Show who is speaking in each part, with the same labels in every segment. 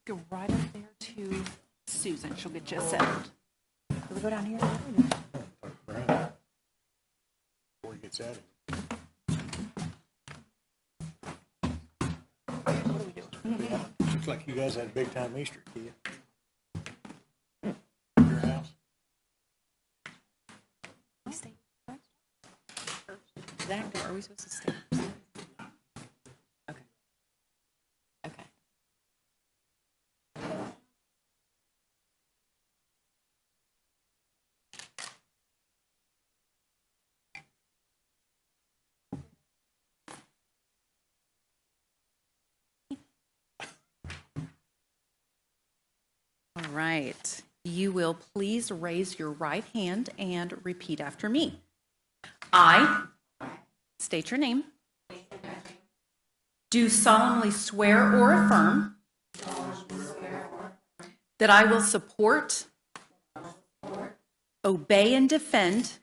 Speaker 1: Go right up there to Susan. She'll get you settled. Do we go down here?
Speaker 2: Before he gets out of
Speaker 1: What are we doing?
Speaker 2: here. Looks like you guys had a big time Easter, Kia. Your house?
Speaker 1: We stay first? Zach, are we supposed to stay? Okay. Okay. All right. You will please raise your right hand and repeat after me. I state your name. Do solemnly swear or affirm that I will support, obey, and defend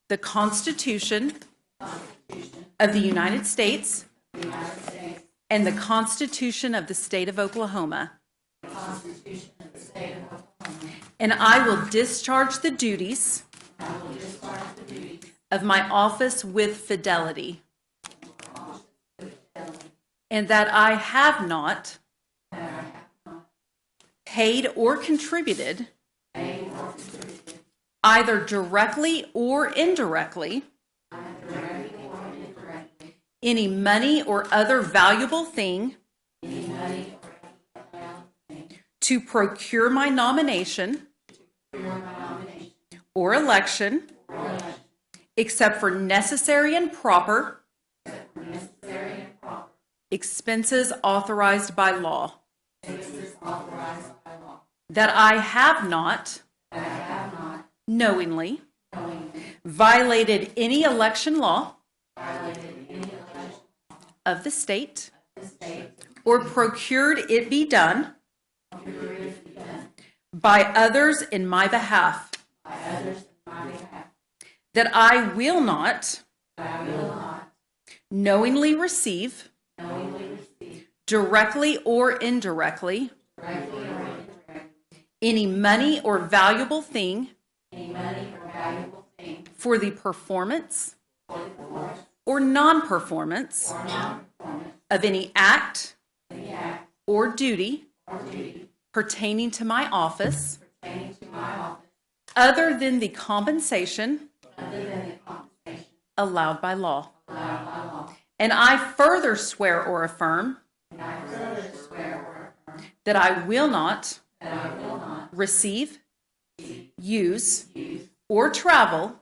Speaker 1: the Constitution of the United States and the Constitution of the State of Oklahoma. And I will discharge the duties of my office with fidelity. And that I have not paid or contributed, either directly or indirectly, any money or other valuable thing to procure my nomination or election, except for necessary and proper expenses authorized by law. That I have not knowingly violated any election law of the state or procured it be done by others in my behalf. That I will not knowingly receive, directly or indirectly, any money or valuable thing for the performance or non-performance of any act or duty pertaining to my office other than the compensation allowed by law. And I further swear or affirm that I will not receive, use, or travel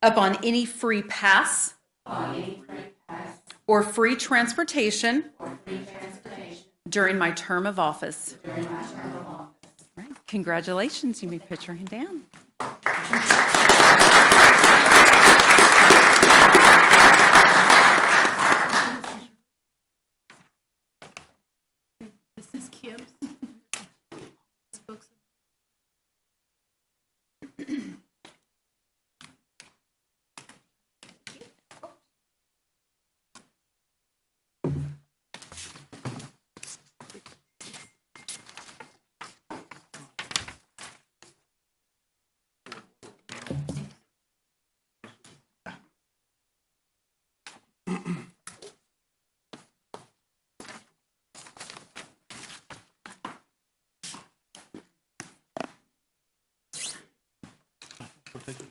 Speaker 1: upon any free pass or free transportation during my term of office. All right. Congratulations. You may put your hand down. This is Kim.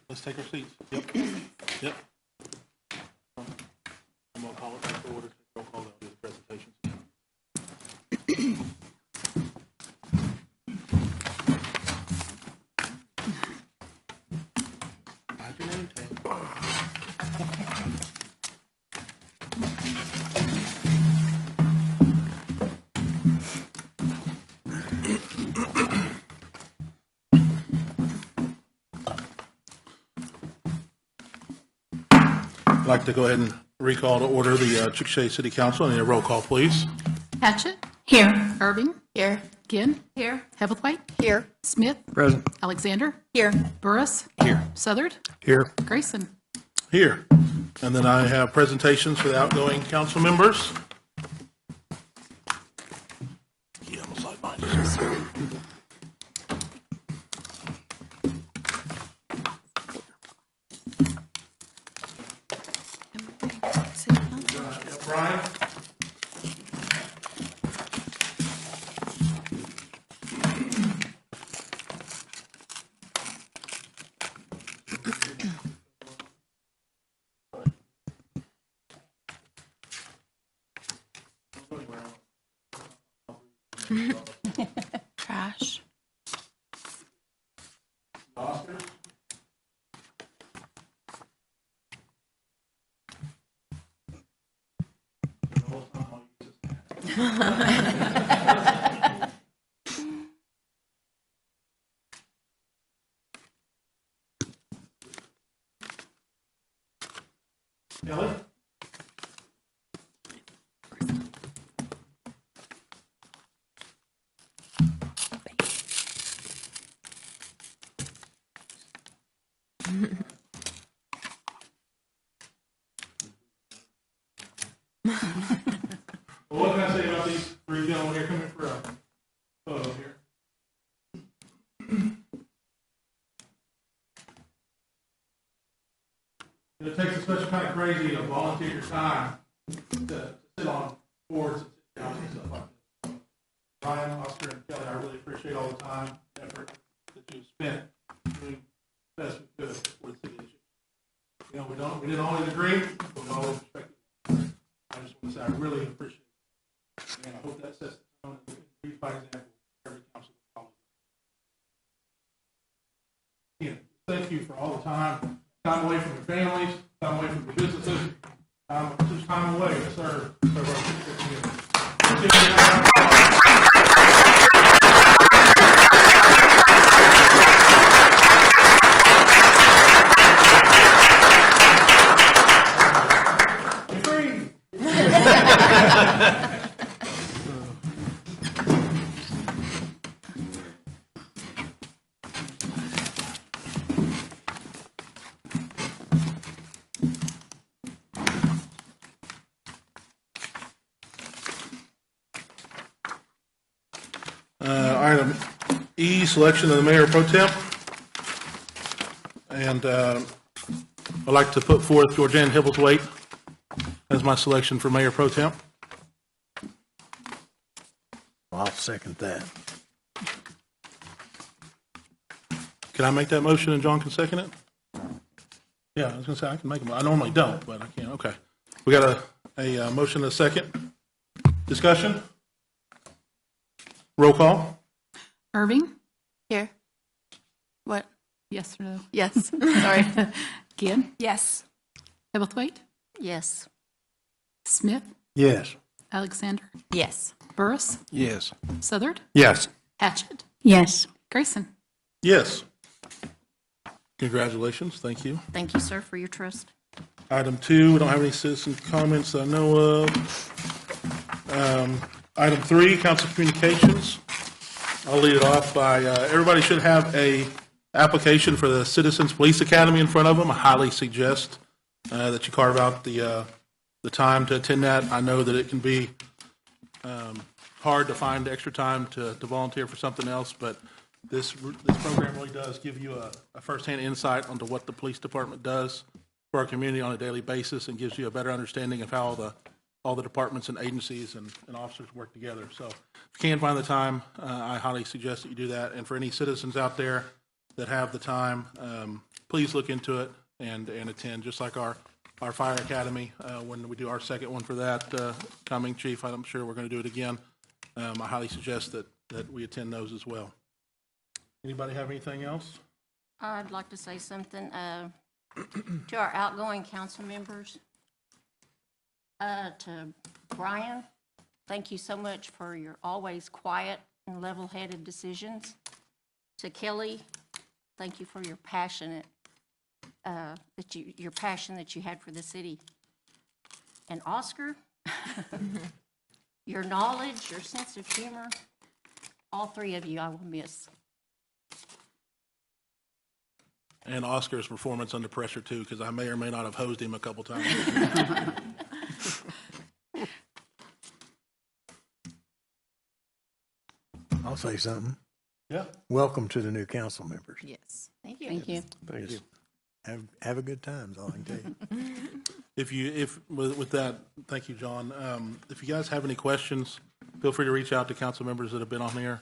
Speaker 2: Let's take our seats. Yep. Yep. I'm going to call it back to order. Roll call, do the presentations. Hide your name tag. I'd like to go ahead and recall to order the Chickasha City Council. I need a roll call, please.
Speaker 3: Hatchett?
Speaker 4: Here.
Speaker 3: Irving?
Speaker 4: Here.
Speaker 3: Ginn?
Speaker 4: Here.
Speaker 3: Heatherthwaite?
Speaker 4: Here.
Speaker 3: Smith?
Speaker 2: Present.
Speaker 3: Alexander?
Speaker 4: Here.
Speaker 3: Burris?
Speaker 2: Here.
Speaker 3: Southard?
Speaker 2: Here.
Speaker 3: Grayson?
Speaker 2: Here. And then I have presentations for the outgoing council members. Slide mine. Brian?
Speaker 1: Trash.
Speaker 2: Oscar? Kelly? Well, what can I say about these three gentlemen here coming for a photo here? It takes a special kind of crazy to volunteer your time to sit on boards and sit down and stuff like this. Ryan, Oscar, and Kelly, I really appreciate all the time, effort that you've spent doing the best we could for the city issues. You know, we didn't always agree, but we always respected. I just want to say I really appreciate it. And I hope that sets the tone and leads by example for every council that follows. Again, thank you for all the time away from your families, time away from your businesses, just time away to serve our community. Item E, selection of the mayor pro tem. And I'd like to put forth Georgianne Hibblethwaite as my selection for mayor pro tem.
Speaker 3: I'll second that.
Speaker 2: Can I make that motion and John can second it? Yeah, I was going to say I can make them. I normally don't, but I can. Okay. We got a motion and a second. Discussion? Roll call?
Speaker 4: Irving?
Speaker 5: Here. What?
Speaker 4: Yes or no?
Speaker 5: Yes. Sorry.
Speaker 4: Ginn?
Speaker 1: Yes.
Speaker 4: Hibblethwaite?
Speaker 5: Yes.
Speaker 4: Smith?
Speaker 3: Yes.
Speaker 4: Alexander?
Speaker 5: Yes.
Speaker 4: Burris?
Speaker 3: Yes.
Speaker 4: Southard?
Speaker 3: Yes.
Speaker 4: Hatchet?
Speaker 5: Yes.
Speaker 4: Grayson?
Speaker 2: Yes. Congratulations. Thank you.
Speaker 5: Thank you, sir, for your trust.
Speaker 2: Item 2, we don't have any citizen comments that I know of. Item 3, council communications. I'll lead it off by, everybody should have a application for the Citizens Police Academy in front of them. I highly suggest that you carve out the time to attend that. I know that it can be hard to find extra time to volunteer for something else, but this program really does give you a firsthand insight onto what the police department does for our community on a daily basis and gives you a better understanding of how all the departments and agencies and officers work together. So if you can find the time, I highly suggest that you do that. And for any citizens out there that have the time, please look into it and attend, just like our fire academy, when we do our second one for that coming, Chief. I'm sure we're going to do it again. I highly suggest that we attend those as well. Anybody have anything else?
Speaker 5: I'd like to say something to our outgoing council members. To Brian, thank you so much for your always quiet and level-headed decisions. To Kelly, thank you for your passion that you had for the city. And Oscar, your knowledge, your sense of humor, all three of you I will miss.
Speaker 2: And Oscar's performance under pressure, too, because I may or may not have hosed him a couple times.
Speaker 3: I'll say something.
Speaker 2: Yeah.
Speaker 3: Welcome to the new council members.
Speaker 4: Yes.
Speaker 5: Thank you.
Speaker 4: Thank you.
Speaker 6: Thank you.
Speaker 3: Have a good time, is all I can tell you.
Speaker 2: With that, thank you, John. If you guys have any questions, feel free to reach out to council members that have been on here.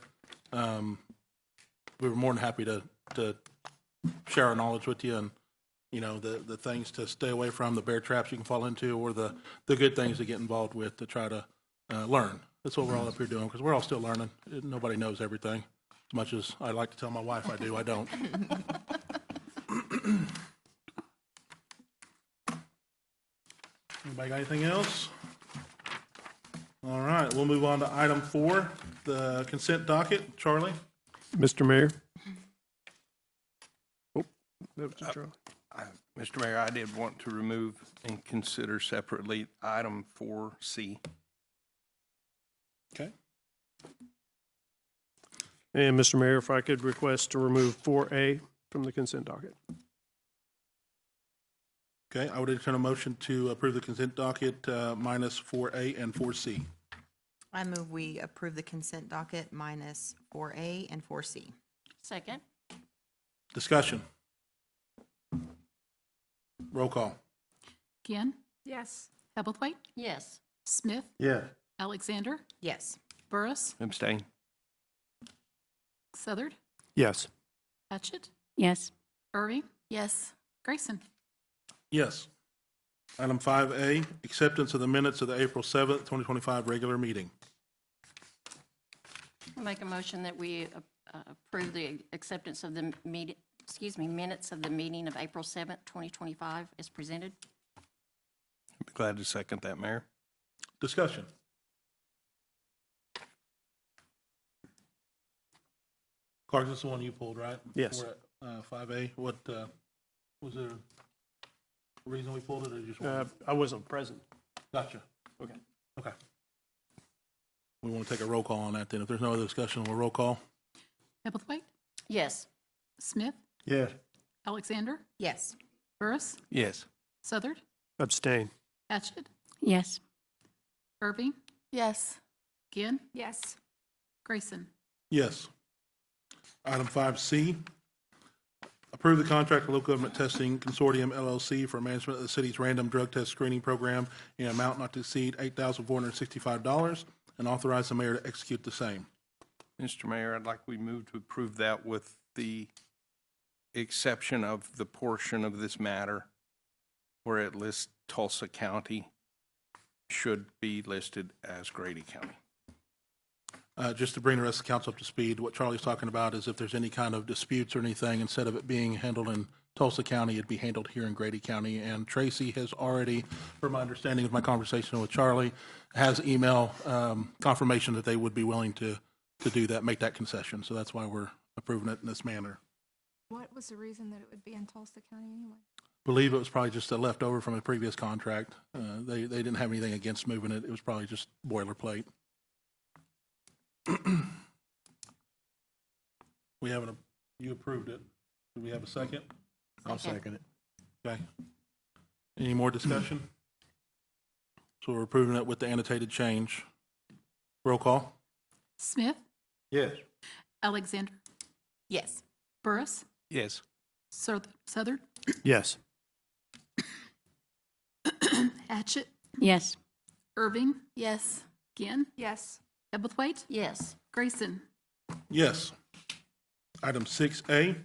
Speaker 2: We were more than happy to share our knowledge with you and, you know, the things to stay away from, the bear traps you can fall into, or the good things to get involved with to try to learn. That's what we're all up here doing, because we're all still learning. Nobody knows everything. As much as I like to tell my wife I do, I don't. Anybody got anything else? All right, we'll move on to item 4, the consent docket. Charlie?
Speaker 6: Mr. Mayor? Oh, that was Charlie.
Speaker 7: Mr. Mayor, I did want to remove and consider separately item 4C.
Speaker 2: Okay.
Speaker 6: And Mr. Mayor, if I could request to remove 4A from the consent docket.
Speaker 2: Okay, I would entertain a motion to approve the consent docket minus 4A and 4C.
Speaker 8: I move we approve the consent docket minus 4A and 4C.
Speaker 5: Second?
Speaker 2: Discussion. Roll call.
Speaker 4: Ginn,
Speaker 5: Yes.
Speaker 4: Hebblethwaite,
Speaker 5: Yes.
Speaker 4: Smith,
Speaker 3: Yeah.
Speaker 4: Alexander,
Speaker 8: Yes.
Speaker 4: Burris,
Speaker 7: Abstain.
Speaker 4: Southard,
Speaker 6: Yes.
Speaker 4: Patchett,
Speaker 5: Yes.
Speaker 4: Irving. Yes. Grayson.
Speaker 2: Yes. Item 5A, acceptance of the minutes of the April 7th, 2025 regular meeting.
Speaker 5: I make a motion that we approve the acceptance of the meeting, minutes of the meeting of April 7th, 2025 as presented.
Speaker 7: I'd be glad to second that, Mayor.
Speaker 2: Discussion. Clark, this is the one you pulled, right?
Speaker 6: Yes.
Speaker 2: For, 5A, what, was there a reason we pulled it, or just?
Speaker 6: I wasn't present.
Speaker 2: Gotcha.
Speaker 6: Okay.
Speaker 2: Okay. We want to take a roll call on that then. If there's no other discussion, we'll roll call.
Speaker 4: Hebblethwaite,
Speaker 5: Yes.
Speaker 4: Smith,
Speaker 3: Yes.
Speaker 4: Alexander,
Speaker 8: Yes.
Speaker 4: Burris,
Speaker 7: Yes.
Speaker 4: Southard,
Speaker 6: Abstain.
Speaker 4: Patchett,
Speaker 5: Yes.
Speaker 4: Irving. Yes. Ginn,
Speaker 5: Yes.
Speaker 4: Grayson.
Speaker 2: Yes. Item 5C, approve the contract with Local Government Testing Consortium LLC for management of the city's random drug test screening program in an amount not to exceed $8,465 and authorize the mayor to execute the same.
Speaker 7: Mr. Mayor, I'd like we move to approve that with the exception of the portion of this matter where it lists Tulsa County should be listed as Grady County.
Speaker 2: Just to bring the rest of the council up to speed, what Charlie's talking about is if there's any kind of disputes or anything, instead of it being handled in Tulsa County, it'd be handled here in Grady County. And Tracy has already, from my understanding of my conversation with Charlie, has email confirmation that they would be willing to do that, make that concession. So that's why we're approving it in this manner.
Speaker 9: What was the reason that it would be in Tulsa County anyway?
Speaker 2: Believe it was probably just a leftover from a previous contract. They didn't have anything against moving it. It was probably just boilerplate. We haven't, you approved it. Do we have a second?
Speaker 3: I'll second it.
Speaker 2: Okay. Any more discussion? So we're approving it with the annotated change. Roll call?
Speaker 4: Smith,
Speaker 3: Yes.
Speaker 4: Alexander,
Speaker 8: Yes.
Speaker 4: Burris,
Speaker 7: Yes.
Speaker 4: Southard,
Speaker 6: Yes.
Speaker 4: Patchett,
Speaker 5: Yes.
Speaker 4: Irving. Yes. Ginn,
Speaker 9: Yes.
Speaker 4: Hebblethwaite,
Speaker 5: Yes.
Speaker 4: Grayson.
Speaker 2: Yes. Item 6A,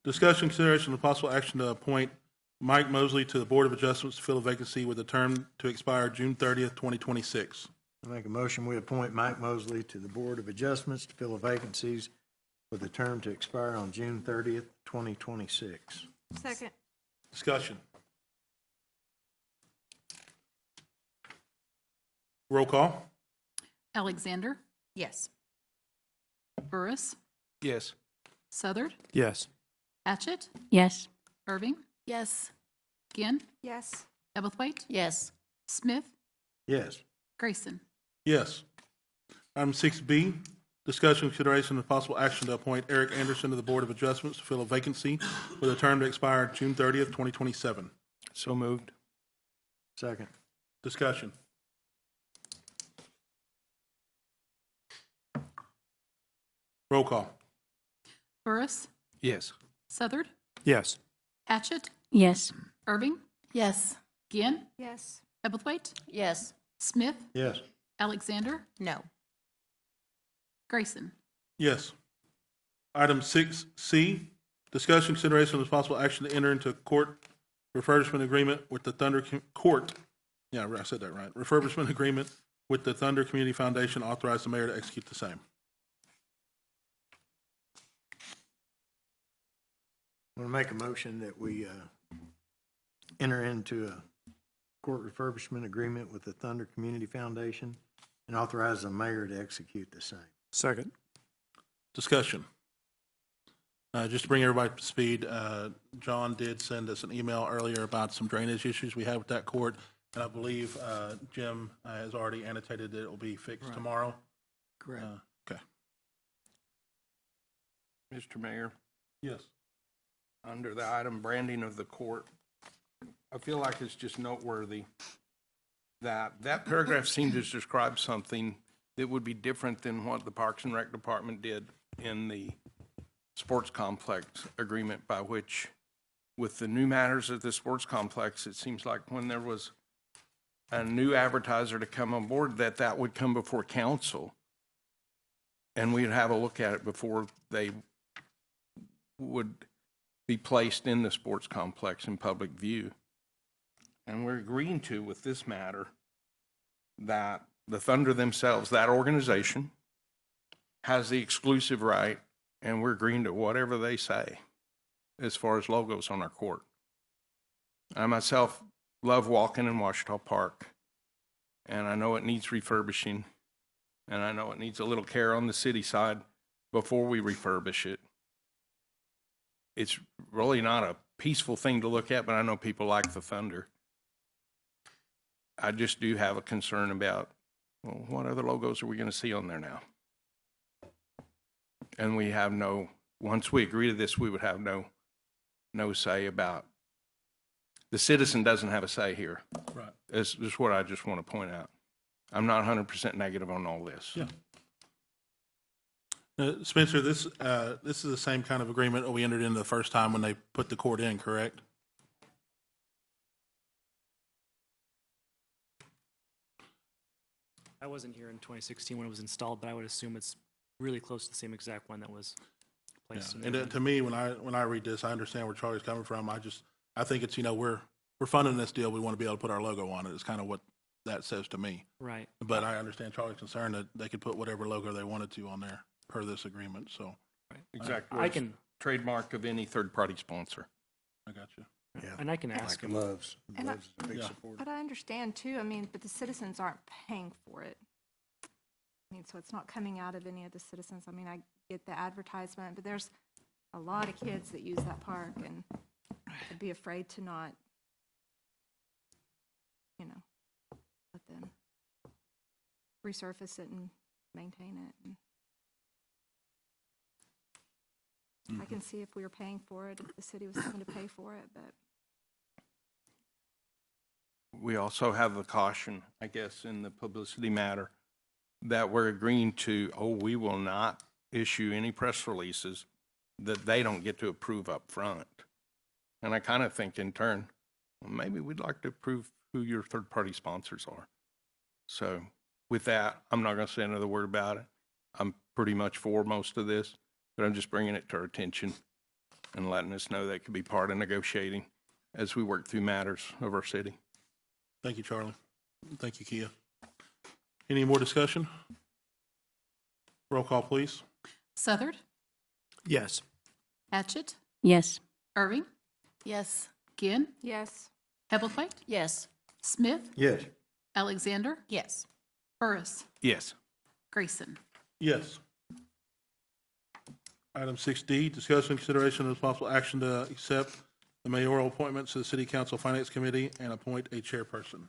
Speaker 2: discussion, consideration, and possible action to appoint Mike Mosley to the Board of Adjustments to fill a vacancy with a term to expire June 30th, 2026.
Speaker 3: I make a motion, we appoint Mike Mosley to the Board of Adjustments to fill the vacancies with a term to expire on June 30th, 2026.
Speaker 9: Second.
Speaker 2: Discussion. Roll call?
Speaker 4: Alexander,
Speaker 8: Yes.
Speaker 4: Burris,
Speaker 7: Yes.
Speaker 4: Southard,
Speaker 6: Yes.
Speaker 4: Patchett,
Speaker 5: Yes.
Speaker 4: Irving. Yes. Ginn,
Speaker 9: Yes.
Speaker 4: Hebblethwaite,
Speaker 5: Yes.
Speaker 4: Smith,
Speaker 3: Yes.
Speaker 4: Grayson.
Speaker 2: Yes. Item 6B, discussion, consideration, and possible action to appoint Eric Anderson to the Board of Adjustments to fill a vacancy with a term to expire June 30th, 2027.
Speaker 7: So moved.
Speaker 3: Second.
Speaker 2: Discussion. Roll call.
Speaker 4: Burris,
Speaker 7: Yes.
Speaker 4: Southard,
Speaker 6: Yes.
Speaker 4: Hatchett,
Speaker 8: Yes.
Speaker 4: Irving,
Speaker 8: Yes.
Speaker 4: Ginn,
Speaker 9: Yes.
Speaker 4: Ebblethwaite,
Speaker 5: Yes.
Speaker 4: Smith,
Speaker 3: Yes.
Speaker 4: Alexander,
Speaker 8: No.
Speaker 4: Grayson.
Speaker 2: Yes. Item 6C, discussion, consideration, and possible action to enter into court refurbishment agreement with the I said that right, refurbishment agreement with the Thunder Community Foundation, authorize the mayor to execute the same.
Speaker 3: I'm going to make a motion that we enter into a court refurbishment agreement with the Thunder Community Foundation and authorize the mayor to execute the same.
Speaker 6: Second.
Speaker 2: Discussion. Just to bring everybody up to speed, John did send us an email earlier about some drainage issues we have with that court, and I believe Jim has already annotated that it will be fixed tomorrow.
Speaker 3: Correct.
Speaker 2: Okay.
Speaker 7: Mr. Mayor,
Speaker 2: Yes.
Speaker 7: under the item branding of the court, I feel like it's just noteworthy that that paragraph seemed to describe something that would be different than what the Parks and Rec Department did in the sports complex agreement, by which, with the new matters at the sports complex, it seems like when there was a new advertiser to come on board, that would come before council, and we'd have a look at it before they would be placed in the sports complex in public view. And we're agreeing to, with this matter, that the Thunder themselves, that organization, has the exclusive right, and we're agreeing to whatever they say as far as logos on our court. I myself love walking in Washita Park, and I know it needs refurbishing, and I know it needs a little care on the city side before we refurbish it. It's really not a peaceful thing to look at, but I know people like the Thunder. I just do have a concern about, well, what other logos are we going to see on there now? And we have no, once we agree to this, we would have no say about, the citizen doesn't have a say here.
Speaker 2: Right.
Speaker 7: This is what I just want to point out. I'm not 100% negative on all this.
Speaker 2: Yeah. Spencer, this is the same kind of agreement that we entered in the first time when they put the court in, correct?
Speaker 10: I wasn't here in 2016 when it was installed, but I would assume it's really close to the same exact one that was
Speaker 2: Yeah.
Speaker 10: placed in
Speaker 2: And
Speaker 10: there.
Speaker 2: to me, when I read this, I understand where Charlie's coming from. I think it's, we're funding this deal. We want to be able to put our logo on it. It's kind of what that says to me.
Speaker 10: Right.
Speaker 2: But I understand Charlie's concern that they could put whatever logo they wanted to on there per this agreement. So
Speaker 7: Exactly.
Speaker 10: I can,
Speaker 7: Trademark of any third-party sponsor.
Speaker 2: I got you.
Speaker 3: Yeah.
Speaker 10: and I can ask
Speaker 3: Like
Speaker 10: him.
Speaker 3: Loves.
Speaker 9: And
Speaker 3: Loves is a big
Speaker 2: Yeah.
Speaker 3: supporter.
Speaker 9: But I understand too, but the citizens aren't paying for it. So it's not coming out of any of the citizens. I get the advertisement, but there's a lot of kids that use that park, and I'd be afraid to not, let them resurface it and maintain it. And I can see if we were paying for it, if the city was having to pay for it, but
Speaker 7: We also have the caution, I guess, in the publicity matter, that we're agreeing to, we will not issue any press releases that they don't get to approve up front. And I kind of think in turn, well, maybe we'd like to approve who your third-party sponsors are. So with that, I'm not going to say another word about it. I'm pretty much for most of this, but I'm just bringing it to our attention and letting us know that could be part of negotiating as we work through matters of our city.
Speaker 2: Thank you, Charlie. Thank you, Kia. Any more discussion? Roll call, please.
Speaker 4: Southard,
Speaker 6: Yes.
Speaker 4: Hatchett,
Speaker 8: Yes.
Speaker 4: Irving,
Speaker 8: Yes.
Speaker 4: Ginn,
Speaker 9: yes.
Speaker 4: Hebblethwaite,
Speaker 5: Yes.
Speaker 4: Smith,
Speaker 3: Yes.
Speaker 4: Alexander,
Speaker 8: Yes.
Speaker 4: Burris,
Speaker 7: Yes.
Speaker 4: Grayson.
Speaker 2: Yes. Item 6D, discussion, consideration, and possible action to accept the mayoral appointments to the City Council Finance Committee and appoint a chairperson.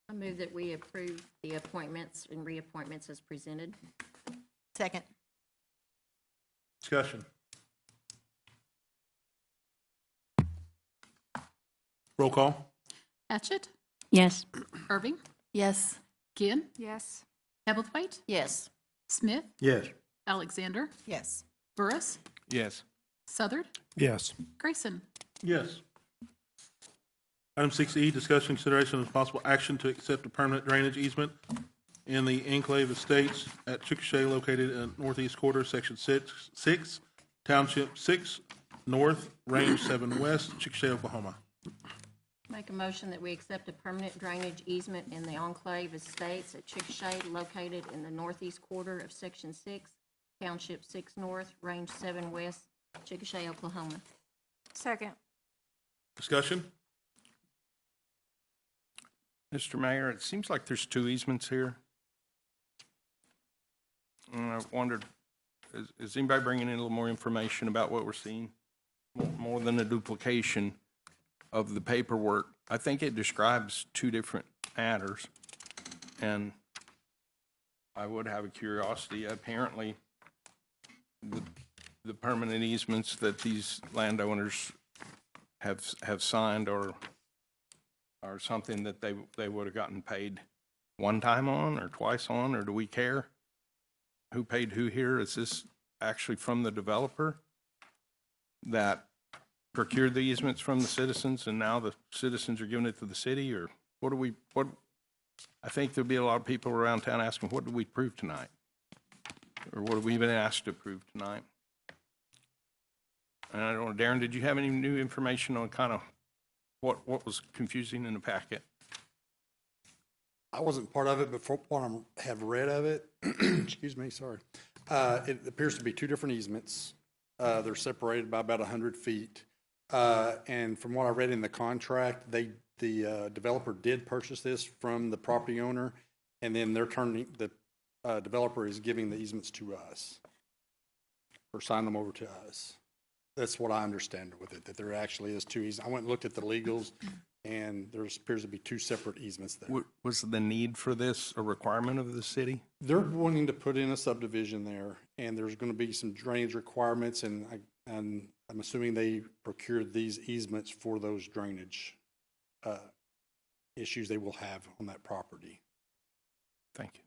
Speaker 5: I move that we approve the appointments and reappointments as presented.
Speaker 8: Second.
Speaker 2: Discussion. Roll call.
Speaker 4: Hatchett,
Speaker 8: Yes.
Speaker 4: Irving,
Speaker 8: Yes.
Speaker 4: Ginn,
Speaker 9: Yes.
Speaker 4: Hebblethwaite,
Speaker 5: Yes.
Speaker 4: Smith,
Speaker 3: Yes.
Speaker 4: Alexander,
Speaker 8: Yes.
Speaker 4: Burris,
Speaker 7: Yes.
Speaker 4: Southard,
Speaker 6: Yes.
Speaker 4: Grayson.
Speaker 2: Yes. Item 6E, discussion consideration of possible action to accept a permanent drainage easement in the enclave estates at Chickasha located in northeast quarter, section 6, township 6 north, range 7 west, Chickasha, Oklahoma.
Speaker 5: Make a motion that we accept a permanent drainage easement in the enclave estates at Chickasha located in the northeast quarter of Section 6, Township 6 North, Range 7 West, Chickasha, Oklahoma.
Speaker 9: Second.
Speaker 2: Discussion?
Speaker 7: Mr. Mayor, it seems like there's two easements here. And I wondered, is anybody bringing in a little more information about what we're seeing? More than a duplication of the paperwork. I think it describes two different matters. And I would have a curiosity. Apparently, the permanent easements that these landowners have signed are something that they would have gotten paid one time on or twice on, or do we care? Who paid who here? Is this actually from the developer that procured the easements from the citizens and now the citizens are giving it to the city, or what I think there'll be a lot of people around town asking, what did we approve tonight? Or what have we been asked to approve tonight? And I don't know, Darren, did you have any new information on kind of what was confusing in the packet?
Speaker 11: I wasn't part of it, but from what I have read of it, excuse me, sorry. It appears to be two different easements. They're separated by about 100 feet. And from what I read in the contract, the developer did purchase this from the property owner, and then the developer is giving the easements to us, or signing them over to us. That's what I understand with it, that there actually is two easements. I went and looked at the legals, and there appears to be two separate easements there.
Speaker 7: Was the need for this a requirement of the city?
Speaker 11: They're wanting to put in a subdivision there, and there's going to be some drainage requirements, and I'm assuming they procured these easements for those drainage issues they will have on that property.
Speaker 7: Thank you.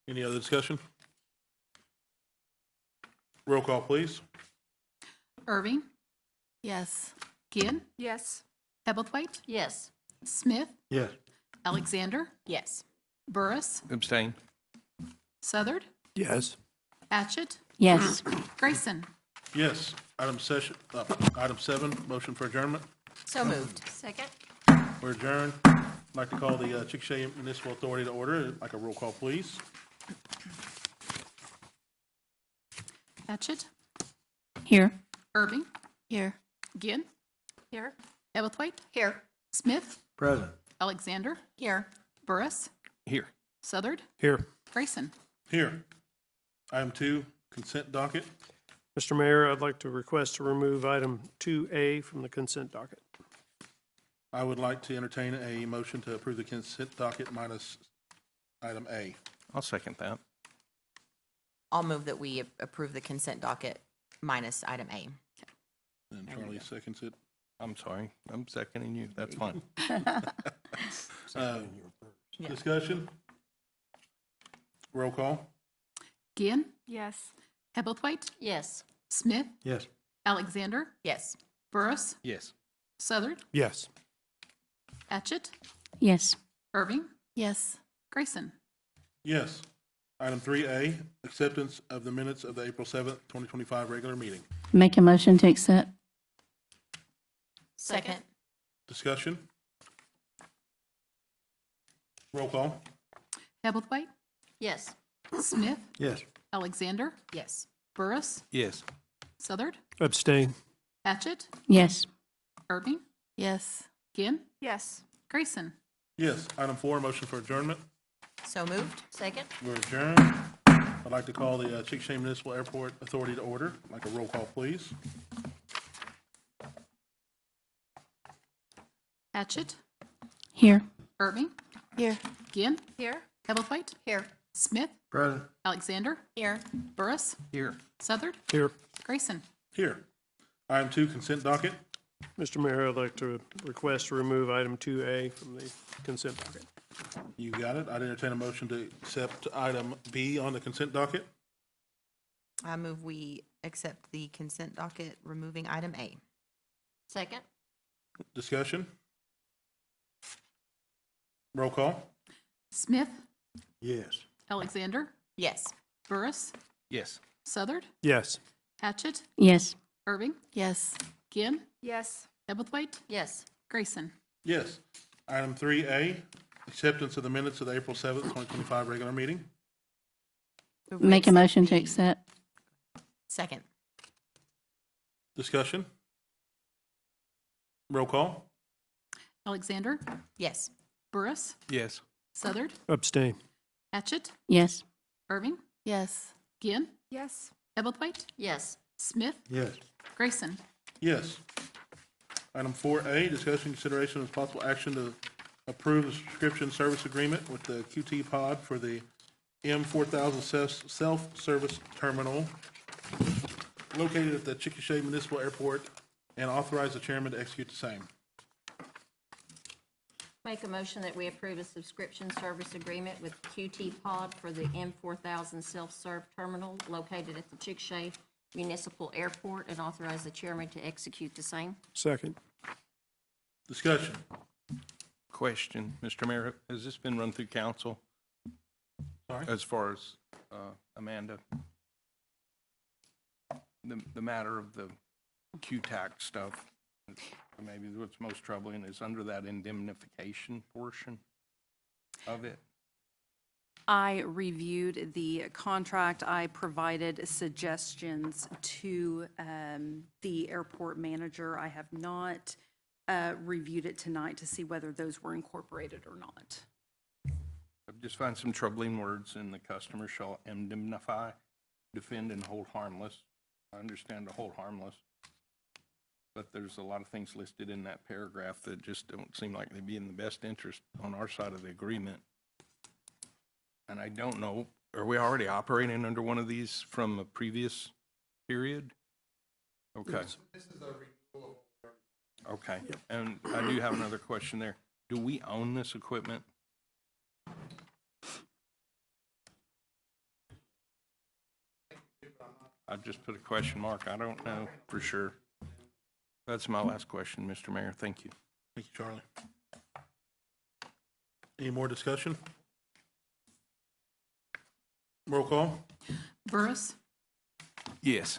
Speaker 2: Any other discussion? Roll call, please.
Speaker 4: Irving,
Speaker 8: Yes.
Speaker 4: Ginn,
Speaker 9: Yes.
Speaker 4: Hebblethwaite,
Speaker 5: Yes.
Speaker 4: Smith,
Speaker 3: Yes.
Speaker 4: Alexander,
Speaker 8: Yes.
Speaker 4: Burris,
Speaker 7: Abstain?
Speaker 4: Southard,
Speaker 6: Yes.
Speaker 4: Atchit,
Speaker 5: Yes.
Speaker 4: Grayson.
Speaker 2: Yes. Item 7, motion for adjournment.
Speaker 8: So moved.
Speaker 5: Second?
Speaker 2: We're adjourned. I'd like to call the Chickasha Municipal Authority to order. Like a roll call, please.
Speaker 4: Atchit,
Speaker 5: Here.
Speaker 4: Irving,
Speaker 8: Here.
Speaker 4: Ginn,
Speaker 5: Here.
Speaker 4: Hebblethwaite,
Speaker 5: Here.
Speaker 4: Smith,
Speaker 3: Present.
Speaker 4: Alexander,
Speaker 8: Here.
Speaker 4: Burris,
Speaker 7: Here.
Speaker 4: Southard,
Speaker 6: Here.
Speaker 4: Grayson.
Speaker 2: Here. Item 2, consent docket.
Speaker 6: Mr. Mayor, I'd like to request to remove item 2A from the consent docket.
Speaker 2: I would like to entertain a motion to approve the consent docket minus item A.
Speaker 7: I'll second that.
Speaker 8: I'll move that we approve the consent docket minus item A.
Speaker 2: And Charlie seconds it.
Speaker 7: I'm sorry. I'm seconding you. That's fine.
Speaker 2: Discussion? Roll call?
Speaker 4: Ginn,
Speaker 9: Yes.
Speaker 4: Hebblethwaite,
Speaker 5: Yes.
Speaker 4: Smith,
Speaker 3: Yes.
Speaker 4: Alexander,
Speaker 8: Yes.
Speaker 4: Burris,
Speaker 7: Yes.
Speaker 4: Southard,
Speaker 6: Yes.
Speaker 4: Atchit,
Speaker 5: Yes.
Speaker 4: Irving,
Speaker 8: Yes.
Speaker 4: Grayson.
Speaker 2: Yes. Item 3A, acceptance of the minutes of the April 7th, 2025 regular meeting.
Speaker 5: Make a motion to accept.
Speaker 8: Second.
Speaker 2: Discussion? Roll call?
Speaker 4: Hebblethwaite,
Speaker 5: Yes.
Speaker 4: Smith,
Speaker 3: Yes.
Speaker 4: Alexander,
Speaker 8: Yes.
Speaker 4: Burris,
Speaker 7: Yes.
Speaker 4: Southard,
Speaker 6: Abstain.
Speaker 4: Atchit,
Speaker 5: Yes.
Speaker 4: Irving,
Speaker 8: Yes.
Speaker 4: Ginn,
Speaker 9: Yes.
Speaker 4: Grayson.
Speaker 2: Yes. Item 4, motion for adjournment.
Speaker 8: So moved.
Speaker 5: Second?
Speaker 2: We're adjourned. I'd like to call the Chickasha Municipal Airport Authority to order. Like a roll call, please.
Speaker 4: Atchit,
Speaker 5: Here.
Speaker 4: Irving,
Speaker 8: Here.
Speaker 4: Ginn,
Speaker 9: Here.
Speaker 4: Hebblethwaite,
Speaker 5: Here.
Speaker 4: Smith,
Speaker 3: Present.
Speaker 4: Alexander,
Speaker 8: Here.
Speaker 4: Burris,
Speaker 7: Here.
Speaker 4: Southard,
Speaker 6: Here.
Speaker 4: Grayson.
Speaker 2: Here. Item 2, consent docket.
Speaker 6: Mr. Mayor, I'd like to request to remove item 2A from the consent docket.
Speaker 2: You got it. I'd entertain a motion to accept item B on the consent docket.
Speaker 8: I move we accept the consent docket, removing item A.
Speaker 5: Second?
Speaker 2: Discussion? Roll call?
Speaker 4: Smith,
Speaker 3: Yes.
Speaker 4: Alexander,
Speaker 8: Yes.
Speaker 4: Burris,
Speaker 7: Yes.
Speaker 4: Southard,
Speaker 6: Yes.
Speaker 4: Patchit,
Speaker 1: Yes.
Speaker 4: Irving,
Speaker 1: Yes.
Speaker 4: Ginn,
Speaker 9: Yes.
Speaker 4: Ebblethwaite,
Speaker 5: Yes.
Speaker 4: Grayson.
Speaker 2: Yes. Item 3A, acceptance of the minutes of the April 7th, 2025 regular meeting.
Speaker 8: Move we
Speaker 1: Make a
Speaker 8: accept
Speaker 1: motion to
Speaker 8: the-
Speaker 1: accept.
Speaker 8: Second.
Speaker 2: Discussion? Roll call?
Speaker 4: Alexander,
Speaker 8: Yes.
Speaker 4: Burris,
Speaker 7: Yes.
Speaker 4: Southard,
Speaker 6: Abstain.
Speaker 4: Patchit,
Speaker 1: Yes.
Speaker 4: Irving,
Speaker 1: Yes.
Speaker 4: Ginn,
Speaker 9: Yes.
Speaker 4: Ebblethwaite,
Speaker 5: Yes.
Speaker 4: Smith,
Speaker 3: Yes.
Speaker 4: Grayson.
Speaker 2: Yes. Item 4A, discussion, consideration, and possible action to approve the subscription service agreement with the QT Pod for the M4000 self-service terminal located at the Chickasha Municipal Airport and authorize the chairman to execute the same.
Speaker 5: Make a motion that we approve a subscription service agreement with QT Pod for the M4000 self-serve terminal located at the Chickasha Municipal Airport and authorize the chairman to execute the same.
Speaker 6: Second.
Speaker 2: Discussion.
Speaker 7: Question, Mr. Mayor, has this been run through council
Speaker 2: Sorry?
Speaker 7: as far as Amanda? The matter of the Q-Tac stuff, maybe what's most troubling is under that indemnification portion of it.
Speaker 1: I reviewed the contract. I provided suggestions to the airport manager. I have not reviewed it tonight to see whether those were incorporated or not.
Speaker 7: I've just found some troubling words in the customer shall indemnify, defend, and hold harmless. I understand the hold harmless, but there's a lot of things listed in that paragraph that just don't seem like they'd be in the best interest on our side of the agreement. And I don't know, are we already operating under one of these from a previous period? Okay. Okay, and I do have another question there. Do we own this equipment? I just put a question mark. I don't know for sure. That's my last question, Mr. Mayor. Thank you.
Speaker 2: Thank you, Charlie. Any more discussion? Roll call?
Speaker 4: Burris,
Speaker 7: Yes.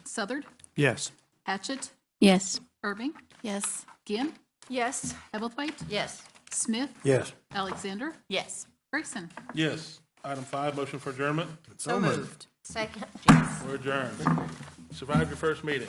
Speaker 4: Southard,
Speaker 6: Yes.
Speaker 4: Patchit,
Speaker 1: Yes.
Speaker 4: Irving,
Speaker 1: Yes.
Speaker 4: Ginn,
Speaker 9: Yes.
Speaker 4: Ebblethwaite,
Speaker 5: Yes.
Speaker 4: Smith,
Speaker 3: Yes.
Speaker 4: Alexander,
Speaker 8: Yes.
Speaker 4: Grayson.
Speaker 2: Yes. Item 5, motion for adjournment.
Speaker 8: So moved.
Speaker 5: Second?
Speaker 2: We're adjourned. Survived your first meeting.